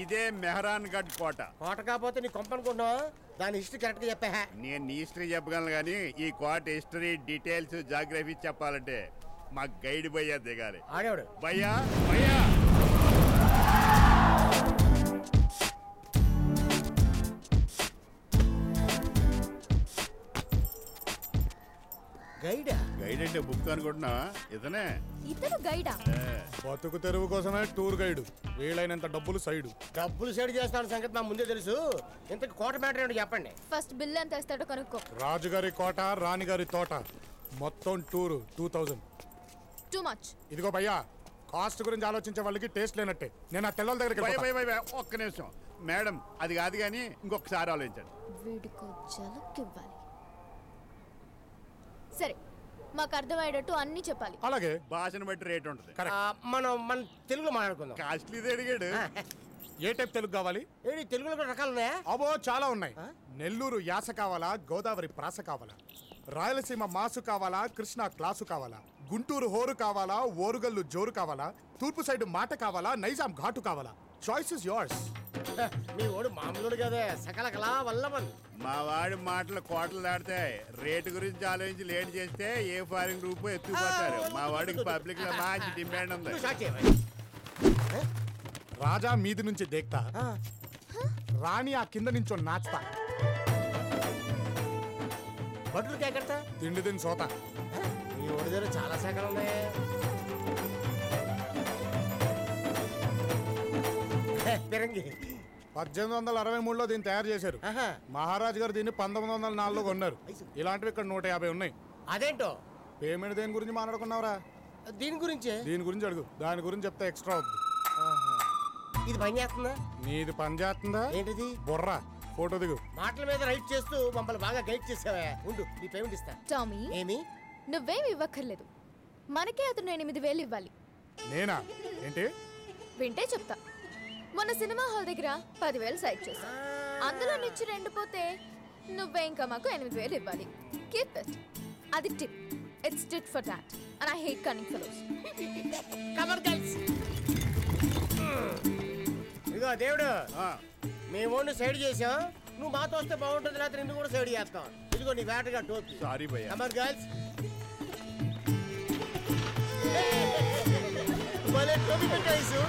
ఇదే మెహరాన్ గఢ్ కోట. కోట కాకపోతే నీ కొంప అనుకుంటున్నావా? దాని హిస్టరీ కరెక్ట్ గా చెప్పా. నేను నీ హిస్టరీ చెప్పగలను కానీ ఈ కోట హిస్టరీ డీటెయిల్స్ జాగ్రఫీ చెప్పాలంటే మా గైడ్ భయ్యా దిగాలి. ఆడేవాడు భయ్యా భయ్యా గైడా? గైడ్ అంటే బుక్ అనుకుంటున్నావా? ఇతనే. ఇతను గైడా? బతుకు తెరువు కోసమే టూర్ గైడ్. వీలైనంత డబ్బులు సైడ్. డబ్బులు సైడ్ చేస్తాను సంగతి నాకు ముందే తెలుసు. ఇంతకు కోట మ్యాటర్ ఏంటో చెప్పండి. ఫస్ట్ బిల్ ఎంత ఇస్తాడో కనుక్కో. రాజుగారి కోట, రాణిగారి తోట, మొత్తం టూర్ 2000. Too much. ఇదిగో భయ్యా, కాస్ట్ గురించి ఆలోచించే వాళ్ళకి టేస్ట్ లేనట్టే. నేను ఆ తెల్లల దగ్గరికి భయ వెళ్ళిపోతా. భయ భయ ఒక్క నిమిషం మేడం, అది కాదు కానీ ఇంకొకసారి ఆలోచించండి. వీడికో జలక్కివ్వాలి. సరే, మాకు అర్థమయ్యేటట్టు అన్ని చెప్పాలి. అలాగే. భాషను బట్టి రేట్ ఉంటుంది. మన తెలుగులో మాట్లాడుకుందాం. కాస్ట్లీది అడిగాడు. ఏ టైప్ తెలుగు కావాలి? ఏంటి తెలుగులో కూడా రకాలు ఉన్నాయా? అబో చాలా ఉన్నాయి. నెల్లూరు యాస కావాలా, గోదావరి ప్రాస కావాలా, రాయలసీమ మాసు కావాలా, కృష్ణా క్లాసు కావాలా, గుంటూరు హోరు కావాలా, ఓరుగల్లు జోరు కావాలా, తూర్పు సైడ్ మాట కావాలా, నైజాం ఘాటు కావాలా? Choice is yours. మీ వాడు మామూలు కదే, సకల కళా వల్లవన్. మా వాడి మాటలు కోటలు దాడతాయి. రేటు గురించి ఆలోచించి లేట్ చేస్తే ఏ ఫారిన్ గ్రూప్ ఎత్తుకుపోతారు. మా వాడికి పబ్లిక్ లో మంచి డిమాండ్ ఉంది. రాజా మీది నుంచి దేక్తా, రాణి ఆ కింద నుంచో నాచుతా, బట్టలు కేకడతా, తిండి తిని సోతా. మీ వాడి దగ్గర చాలా శాఖలు ఉన్నాయి. పిరంగి 1863లో దీన్ని తయారు చేశారు. మహారాజ్ గారు దీన్ని 1904లో కొన్నారు. ఇలాంటివి ఇక్కడ 150 ఉన్నాయి. అదేంటో పేమెంట్ దేని గురించి మాట్లాడుకున్నావురా? దీని గురించే. దీని గురించి అడుగు, దాని గురించి చెప్తే ఎక్స్ట్రా అవుతుంది. ఇది పని చేస్తుందా? నీది పని చేస్తుందా? ఏంటిది? బొర్రా, ఫోటో దిగు. మాటల మీద రైట్ చేస్తూ మమ్మల్ని బాగా గైడ్ చేసావా. ఉండు, నీ పేమెంట్ ఇస్తా. టామీ, ఏమి? నువ్వేమి ఇవ్వక్కర్లేదు. మనకే అతను 8,000 ఇవ్వాలి. నేనా? ఏంటి? వింటే చెప్తా. మొన్న సినిమా హాల్ దగ్గర 10,000 సైడ్ చేశా. అందులో నుంచి 2 పోతే నువ్వే ఇంకా మాకు 8,000 ఇవ్వాలి. Keep it. అది tip. It's tit for tat. And I hate cunning fellows. Come on guys. ఇదిగో దేవుడు, మేము ఓన్లీ సైడ్ చేసాం. నువ్వు మాతో వస్తే బాగుంటుంది, లేకపోతే నిన్ను కూడా సైడ్ చేస్తాం. ఇదిగో నీ వేటగా టోపీ. సారీ భయ్యా. Come on guys. భలే టోపీ పెట్టేసు.